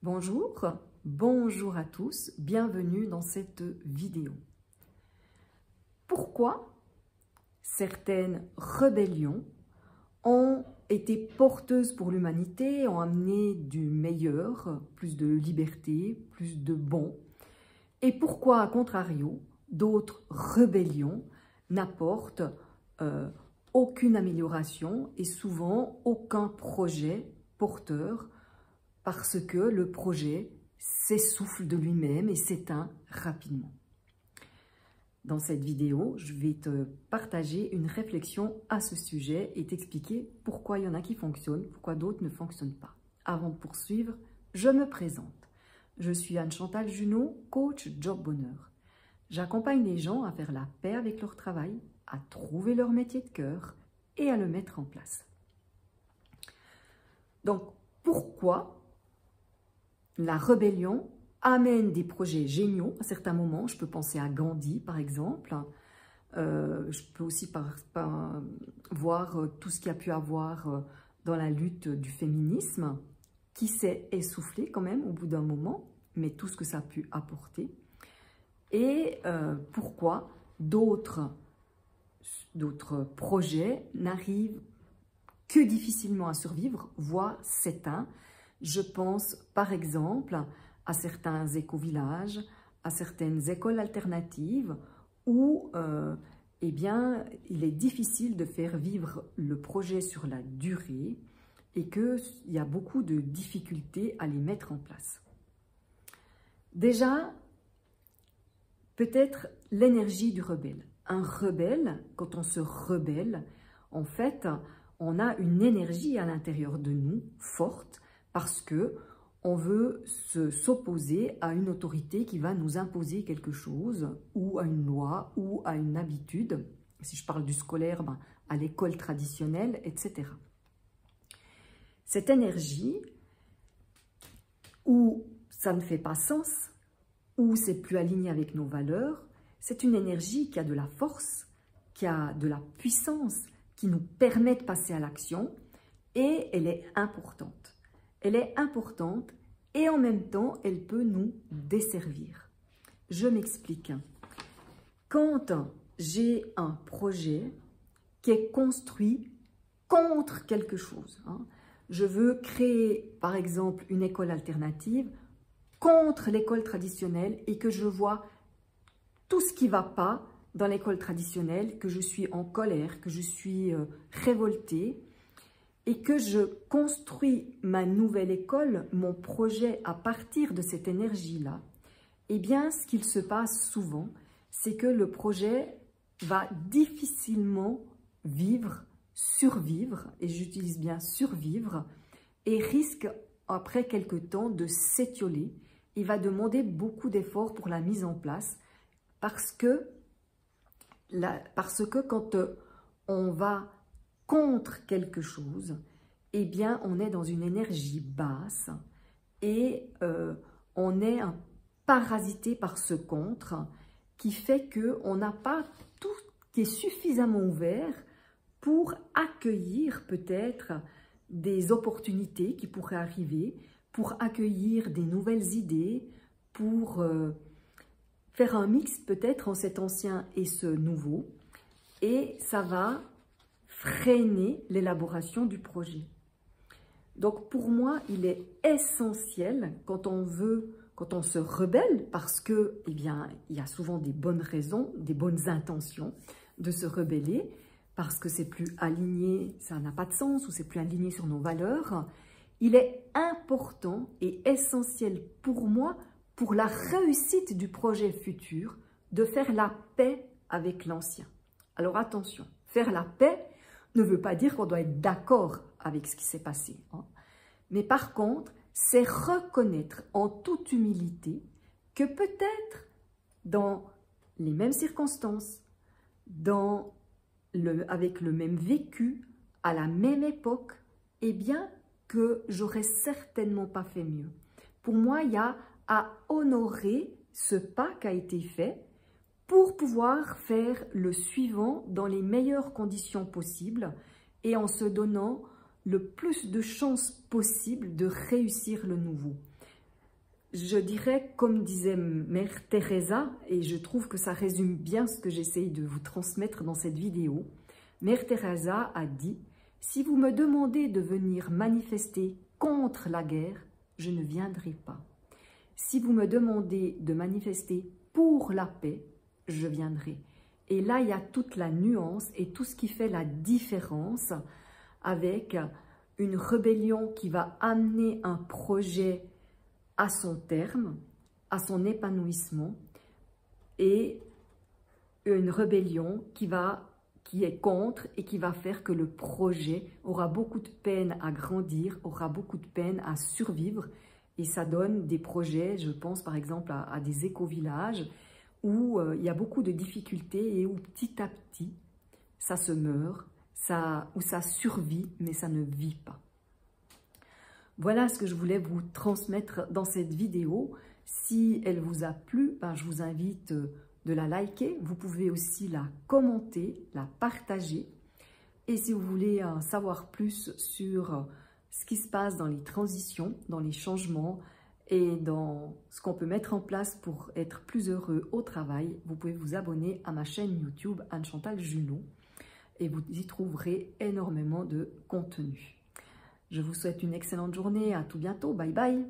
Bonjour, bonjour à tous, bienvenue dans cette vidéo. Pourquoi certaines rébellions ont été porteuses pour l'humanité, ont amené du meilleur, plus de liberté, plus de bon, et pourquoi, à contrario, d'autres rébellions n'apportent aucune amélioration et souvent aucun projet porteur parce que le projet s'essouffle de lui-même et s'éteint rapidement. Dans cette vidéo, je vais te partager une réflexion à ce sujet et t'expliquer pourquoi il y en a qui fonctionnent, pourquoi d'autres ne fonctionnent pas. Avant de poursuivre, je me présente. Je suis Anne-Chantal Junot, coach Job Bonheur. J'accompagne les gens à faire la paix avec leur travail, à trouver leur métier de cœur et à le mettre en place. Donc, pourquoi la rébellion amène des projets géniaux à certains moments? Je peux penser à Gandhi, par exemple. Je peux aussi voir tout ce qu'il y a pu avoir dans la lutte du féminisme, qui s'est essoufflé quand même au bout d'un moment, mais tout ce que ça a pu apporter. Et pourquoi d'autres projets n'arrivent que difficilement à survivre, voire s'éteignent. Je pense par exemple à certains éco-villages, à certaines écoles alternatives où eh bien, il est difficile de faire vivre le projet sur la durée et qu'il y a beaucoup de difficultés à les mettre en place. Déjà, peut-être l'énergie du rebelle. Un rebelle, quand on se rebelle, en fait, on a une énergie à l'intérieur de nous forte parce que on veut s'opposer à une autorité qui va nous imposer quelque chose, ou à une loi, ou à une habitude. Si je parle du scolaire, à l'école traditionnelle, etc. Cette énergie, où ça ne fait pas sens, où c'est plus aligné avec nos valeurs, c'est une énergie qui a de la force, qui a de la puissance, qui nous permet de passer à l'action, et elle est importante. Elle est importante et en même temps, elle peut nous desservir. Je m'explique. Quand j'ai un projet qui est construit contre quelque chose, je veux créer par exemple une école alternative contre l'école traditionnelle et que je vois tout ce qui ne va pas dans l'école traditionnelle, que je suis en colère, que je suis révoltée et que je construis ma nouvelle école, mon projet à partir de cette énergie-là, eh bien, ce qu'il se passe souvent, c'est que le projet va difficilement survivre, et j'utilise bien survivre, et risque après quelque temps de s'étioler. Il va demander beaucoup d'efforts pour la mise en place parce que quand on va contre quelque chose, eh bien, on est dans une énergie basse et on est parasité par ce contre qui fait qu'on n'a pas tout qui est suffisamment ouvert pour accueillir peut-être des opportunités qui pourraient arriver, pour accueillir des nouvelles idées, pour faire un mix peut-être en cet ancien et ce nouveau, et ça va freiner l'élaboration du projet. Donc pour moi, il est essentiel quand on se rebelle, parce que, eh bien, il y a souvent des bonnes raisons, des bonnes intentions de se rebeller, parce que c'est plus aligné, ça n'a pas de sens, ou c'est plus aligné sur nos valeurs. Il est important et essentiel pour moi, pour la réussite du projet futur, de faire la paix avec l'ancien. Alors attention, faire la paix ne veut pas dire qu'on doit être d'accord avec ce qui s'est passé. Mais par contre, c'est reconnaître en toute humilité que peut-être dans les mêmes circonstances, avec le même vécu, à la même époque, eh bien que j'aurais certainement pas fait mieux. Pour moi, il y a à honorer ce pas qui a été fait pour pouvoir faire le suivant dans les meilleures conditions possibles et en se donnant le plus de chances possible de réussir le nouveau. je dirais, comme disait Mère Teresa, et je trouve que ça résume bien ce que j'essaye de vous transmettre dans cette vidéo. Mère Teresa a dit « Si vous me demandez de venir manifester contre la guerre, je ne viendrai pas. Si vous me demandez de manifester pour la paix, je viendrai. » Et là, il y a toute la nuance et tout ce qui fait la différence avec une rébellion qui va amener un projet à son terme, à son épanouissement, et une rébellion qui est contre et qui va faire que le projet aura beaucoup de peine à grandir, aura beaucoup de peine à survivre, et ça donne des projets, je pense par exemple à des éco-villages, où il y a beaucoup de difficultés et où petit à petit, ça se meurt, où ça survit, mais ça ne vit pas. Voilà ce que je voulais vous transmettre dans cette vidéo. Si elle vous a plu, ben, je vous invite de la liker. Vous pouvez aussi la commenter, la partager. Et si vous voulez en savoir plus sur ce qui se passe dans les transitions, dans les changements et dans ce qu'on peut mettre en place pour être plus heureux au travail, vous pouvez vous abonner à ma chaîne YouTube Anne-Chantal Junot et vous y trouverez énormément de contenu. Je vous souhaite une excellente journée, à tout bientôt, bye bye.